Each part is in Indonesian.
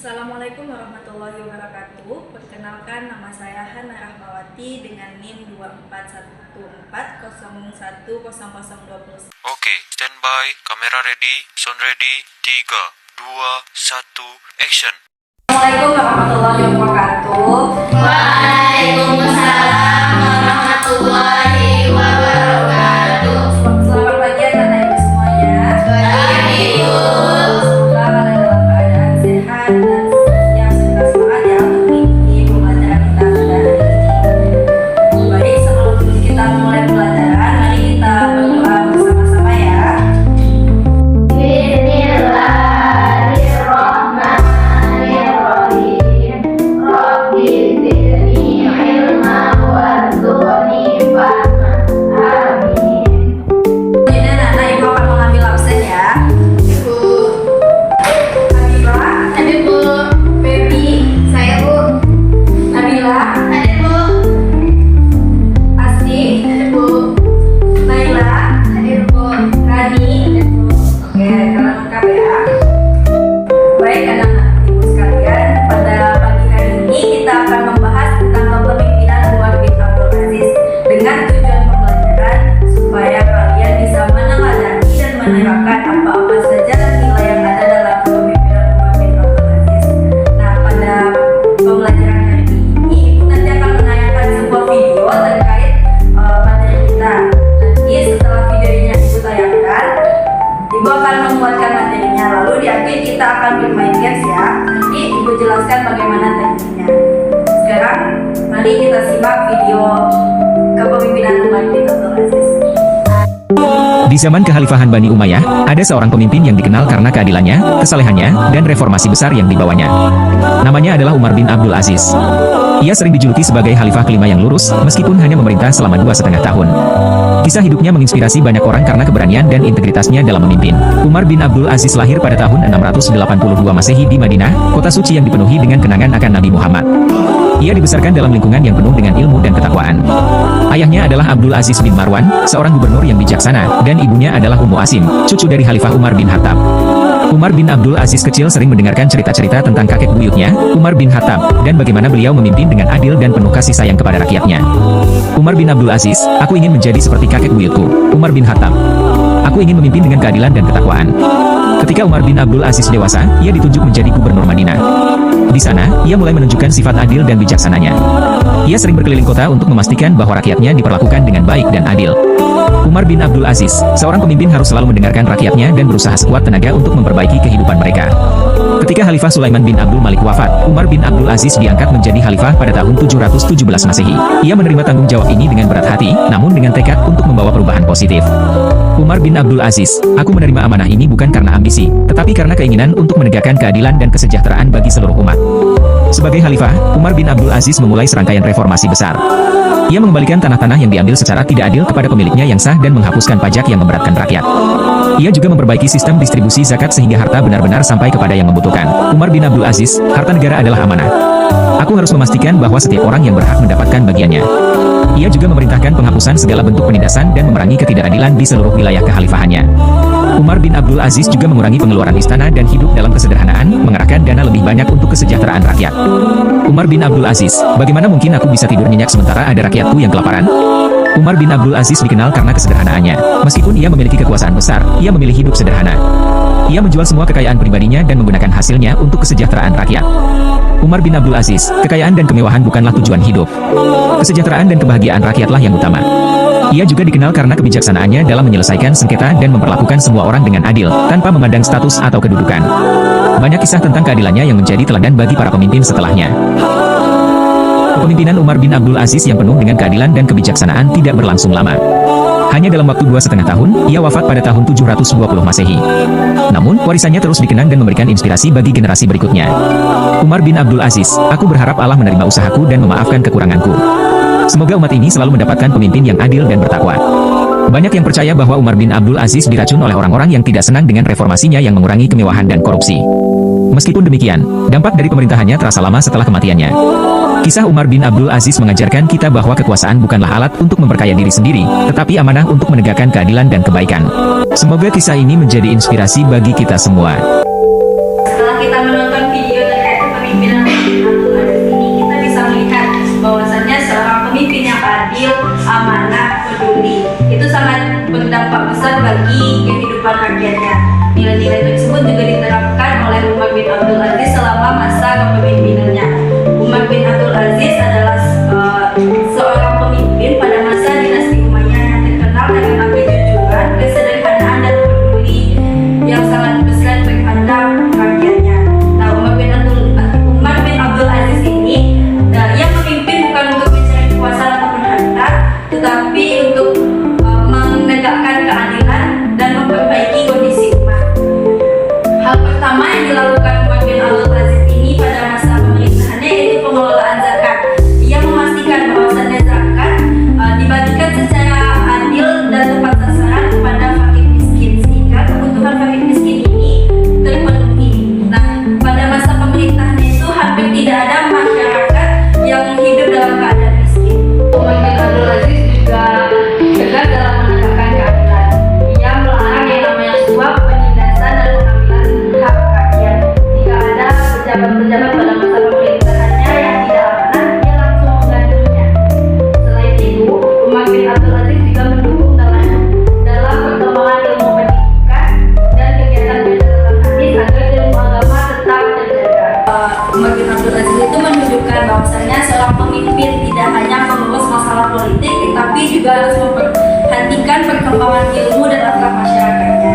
Assalamualaikum warahmatullahi wabarakatuh. Perkenalkan, nama saya Hana Rahmawati dengan NIM 2414010020. Oke, standby, kamera ready, sound ready, 3, 2, 1, action. Assalamualaikum warahmatullahi wabarakatuh. Waalaikumsalam warahmatullahi wabarakatuh. Selamat pagi anak ibu semuanya. Pagi, Bu. Semoga kalian dalam keadaan sehat dan yang sudah semangat ya untuk mengikuti pembelajaran kita pada hari ini. Baik, sebelum kita mulai pelajaran, mari kita berdoa bersama-sama ya. Bismillahirrahmanirrahim. Rabbi zidni ilma warzuqni fahma. Amin. Ini anak ibu akan mengambil absen ya. Bu. Habibah, Ada, Bu. Febi, Saya, Bu. Nabila, Ada, Bu. Asti, Ada, Bu. Naila, Ada, Bu. Rani. Oke, kalian lengkap ya. Baik anak-anak ibu sekalian, pada pagi hari ini kita akan membahas tentang kepemimpinan Umar bin Abdul Aziz dengan tujuan pembelajaran supaya kalian bisa meneladani dan menerapkan apa-apa saja nilai yang ada dalam kepemimpinan Umar bin Abdul Aziz. Nah, pada pembelajaran hari ini ibu nanti akan menayangkan sebuah video terkait materi kita. Nanti setelah videonya ibu tayangkan, ibu akan membuatkan materinya, lalu di akhir kita akan bermain games ya. Nanti ibu jelaskan bagaimana tekniknya. Sekarang mari kita simak video kepemimpinan Umar bin Abdul Aziz. Di zaman kekhalifahan Bani Umayyah, ada seorang pemimpin yang dikenal karena keadilannya, kesalehannya, dan reformasi besar yang dibawanya. Namanya adalah Umar bin Abdul Aziz. Ia sering dijuluki sebagai khalifah kelima yang lurus, meskipun hanya memerintah selama 2,5 tahun. Kisah hidupnya menginspirasi banyak orang karena keberanian dan integritasnya dalam memimpin. Umar bin Abdul Aziz lahir pada tahun 682 Masehi di Madinah, kota suci yang dipenuhi dengan kenangan akan Nabi Muhammad. Ia dibesarkan dalam lingkungan yang penuh dengan ilmu dan ketakwaan. Ayahnya adalah Abdul Aziz bin Marwan, seorang gubernur yang bijaksana, dan ibunya adalah Ummu Asim, cucu dari Khalifah Umar bin Khattab. Umar bin Abdul Aziz kecil sering mendengarkan cerita-cerita tentang kakek buyutnya, Umar bin Khattab, dan bagaimana beliau memimpin dengan adil dan penuh kasih sayang kepada rakyatnya. Umar bin Abdul Aziz, aku ingin menjadi seperti kakek buyutku, Umar bin Khattab. Aku ingin memimpin dengan keadilan dan ketakwaan. Ketika Umar bin Abdul Aziz dewasa, ia ditunjuk menjadi gubernur Madinah. Di sana, ia mulai menunjukkan sifat adil dan bijaksananya. Ia sering berkeliling kota untuk memastikan bahwa rakyatnya diperlakukan dengan baik dan adil. Umar bin Abdul Aziz, seorang pemimpin harus selalu mendengarkan rakyatnya dan berusaha sekuat tenaga untuk memperbaiki kehidupan mereka. Ketika Khalifah Sulaiman bin Abdul Malik wafat, Umar bin Abdul Aziz diangkat menjadi khalifah pada tahun 717 Masehi. Ia menerima tanggung jawab ini dengan berat hati, namun dengan tekad untuk membawa perubahan positif. Umar bin Abdul Aziz, aku menerima amanah ini bukan karena ambisi, tetapi karena keinginan untuk menegakkan keadilan dan kesejahteraan bagi seluruh umat. Sebagai khalifah, Umar bin Abdul Aziz memulai serangkaian reformasi besar. Ia mengembalikan tanah-tanah yang diambil secara tidak adil kepada pemiliknya yang sah dan menghapuskan pajak yang memberatkan rakyat. Ia juga memperbaiki sistem distribusi zakat sehingga harta benar-benar sampai kepada yang membutuhkan. Umar bin Abdul Aziz, harta negara adalah amanah. Aku harus memastikan bahwa setiap orang yang berhak mendapatkan bagiannya. Ia juga memerintahkan penghapusan segala bentuk penindasan dan memerangi ketidakadilan di seluruh wilayah kekhalifahannya. Umar bin Abdul Aziz juga mengurangi pengeluaran istana dan hidup dalam kesederhanaan, mengerahkan dana lebih banyak untuk kesejahteraan rakyat. Umar bin Abdul Aziz, bagaimana mungkin aku bisa tidur nyenyak sementara ada rakyatku yang kelaparan? Umar bin Abdul Aziz dikenal karena kesederhanaannya. Meskipun ia memiliki kekuasaan besar, ia memilih hidup sederhana. Ia menjual semua kekayaan pribadinya dan menggunakan hasilnya untuk kesejahteraan rakyat. Umar bin Abdul Aziz, kekayaan dan kemewahan bukanlah tujuan hidup. Kesejahteraan dan kebahagiaan rakyatlah yang utama. Ia juga dikenal karena kebijaksanaannya dalam menyelesaikan sengketa dan memperlakukan semua orang dengan adil, tanpa memandang status atau kedudukan. Banyak kisah tentang keadilannya yang menjadi teladan bagi para pemimpin setelahnya. Kepemimpinan Umar bin Abdul Aziz yang penuh dengan keadilan dan kebijaksanaan tidak berlangsung lama. Hanya dalam waktu 2,5 tahun, ia wafat pada tahun 720 Masehi. Namun, warisannya terus dikenang dan memberikan inspirasi bagi generasi berikutnya. Umar bin Abdul Aziz, aku berharap Allah menerima usahaku dan memaafkan kekuranganku. Semoga umat ini selalu mendapatkan pemimpin yang adil dan bertakwa. Banyak yang percaya bahwa Umar bin Abdul Aziz diracun oleh orang-orang yang tidak senang dengan reformasinya yang mengurangi kemewahan dan korupsi. Meskipun demikian, dampak dari pemerintahannya terasa lama setelah kematiannya. Kisah Umar bin Abdul Aziz mengajarkan kita bahwa kekuasaan bukanlah alat untuk memperkaya diri sendiri, tetapi amanah untuk menegakkan keadilan dan kebaikan. Semoga kisah ini menjadi inspirasi bagi kita semua. Setelah kita menonton video terkait peduli. Itu sangat berdampak besar bagi kehidupan rakyatnya. Nilai-nilai tersebut juga diterapkan oleh Umar bin Abdul Aziz selama masa kepemimpinannya. Umar bin Abdul Aziz adalah seorang pemimpin pada masa dinasti Umayyah yang terkenal dengan api kejujuran, kesederhanaan dan peduli yang sangat besar terhadap rakyatnya. Nah, Umar bin Abdul Aziz ini ia memimpin bukan untuk mencari kekuasaan ataupun harta, tetapi untuk menegakkan keadilan dan memperbaiki kondisi umat. Hal pertama yang dilakukan Umar bin Abdul Aziz ini pada masa pemerintahannya yaitu pengelolaan zakat. Ia memastikan bahwasannya zakat dibagikan secara adil dan tepat sasaran kepada fakir miskin sehingga kebutuhan fakir miskin ini terpenuhi. Nah, pada masa pemerintahannya itu hampir tidak ada masyarakat yang hidup dalam keadaan miskin. Umar bin Abdul Aziz juga tegas dalam menegakkan keadilan. Ia melarang yang namanya suap, penindasan dan pengambilan hak rakyat. Jika ada pejabat-pejabat pada masa pemerintahannya yang tidak amanah, ia langsung menggantinya. Selain itu, Umar bin Abdul Aziz juga mendukung dalam perkembangan ilmu pendidikan dan kegiatan catatan hadis agar ilmu agama tetap terjaga. Umar bin Abdul Aziz itu menunjukkan bahwasanya seorang pemimpin tidak hanya mengurus masalah politik, tetapi juga harus memperhatikan perkembangan ilmu dan akhlak masyarakatnya.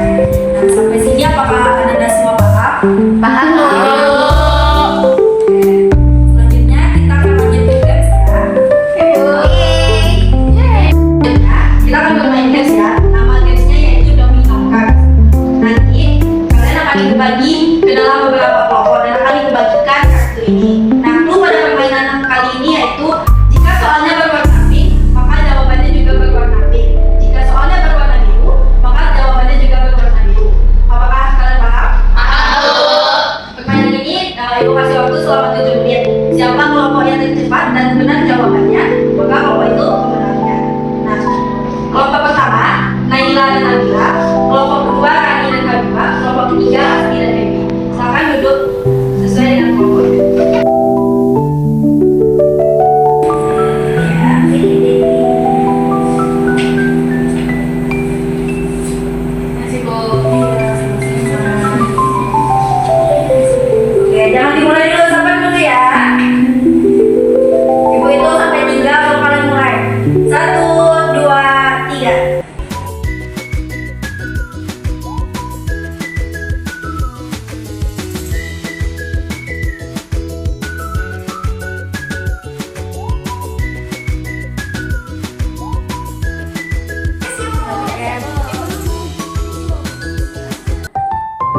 Nah, sampai sini apakah Anda semua paham? Paham Bu. Selanjutnya kita akan lanjut ke games ya. Kita akan bermain games ya. Nama gamesnya yaitu domino cards. Nanti kalian akan dibagi ke dalam beberapa kelompok dan akan dibagikan kartu ini. Nah, clue pada permainan kali ini yaitu jika soalnya berwarna pink, maka jawabannya juga berwarna pink. Jika soalnya berwarna biru, maka jawabannya juga berwarna biru. Apakah kalian paham? Permainan ini Ibu kasih waktu selama 7 menit. Siapa kelompok yang tercepat dan benar jawabannya, maka kelompok itu pemenangnya. Nah, kelompok pertama Naila dan Nabila, kelompok kedua Rani dan Kabima, kelompok ketiga Asti dan Dewi. Silakan duduk sesuai dengan kelompoknya. Masih Bu. Oke, jangan dimulai dulu, sampai dulu ya. Ibu itu sampai 3 baru kalian mulai. 1, 2, 3.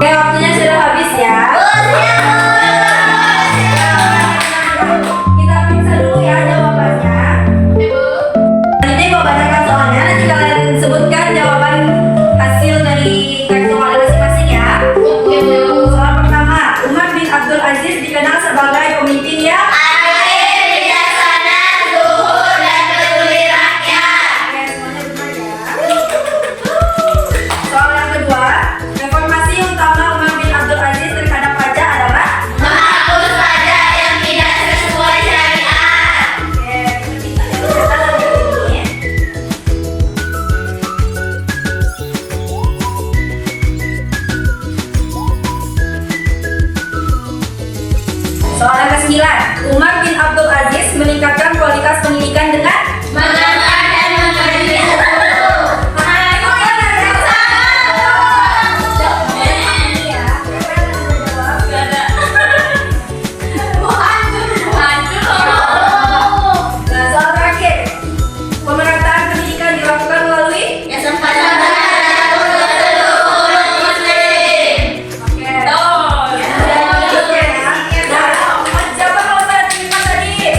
Oke, waktunya sudah habis ya. Kita periksa dulu ya jawabannya. Nanti mau bacakan soalnya, nanti kalian sebutkan jawaban hasil dari kartu kalian masing-masing ya. Soal pertama, Umar bin Abdul Aziz dikenal sebagai pemimpin yang Oke, semuanya benar ya. Soal yang kedua, reformasi utama Umar bin Abdul Aziz terhadap pajak adalah Oke, kita dulu catatan ini. Soal yang ke-9, Umar bin Abdul Aziz meningkatkan kualitas pendidikan dengan Nah, soal terakhir, pemerataan pendidikan dilakukan melalui Oke. Siapa kalau saya terima tadi?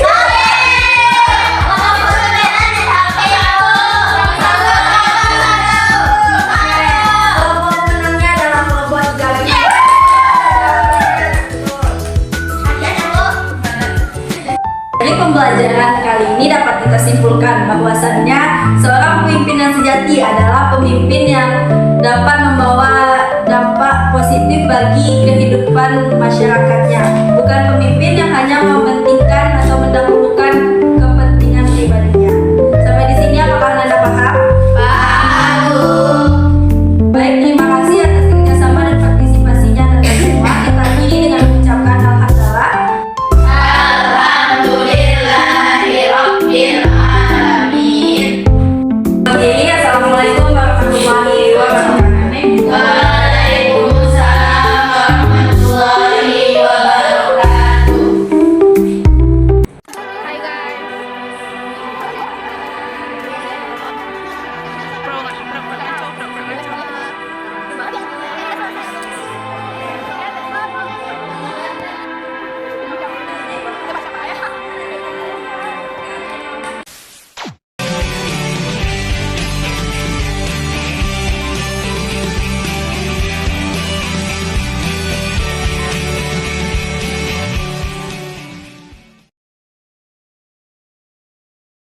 Kelompok menangnya adalah kelompok 3. Dari pembelajaran kali ini dapat kita simpulkan bahwasannya seorang pemimpin yang sejati adalah pemimpin yang dapat membawa dampak positif bagi kehidupan masyarakatnya, bukan pemimpin yang hanya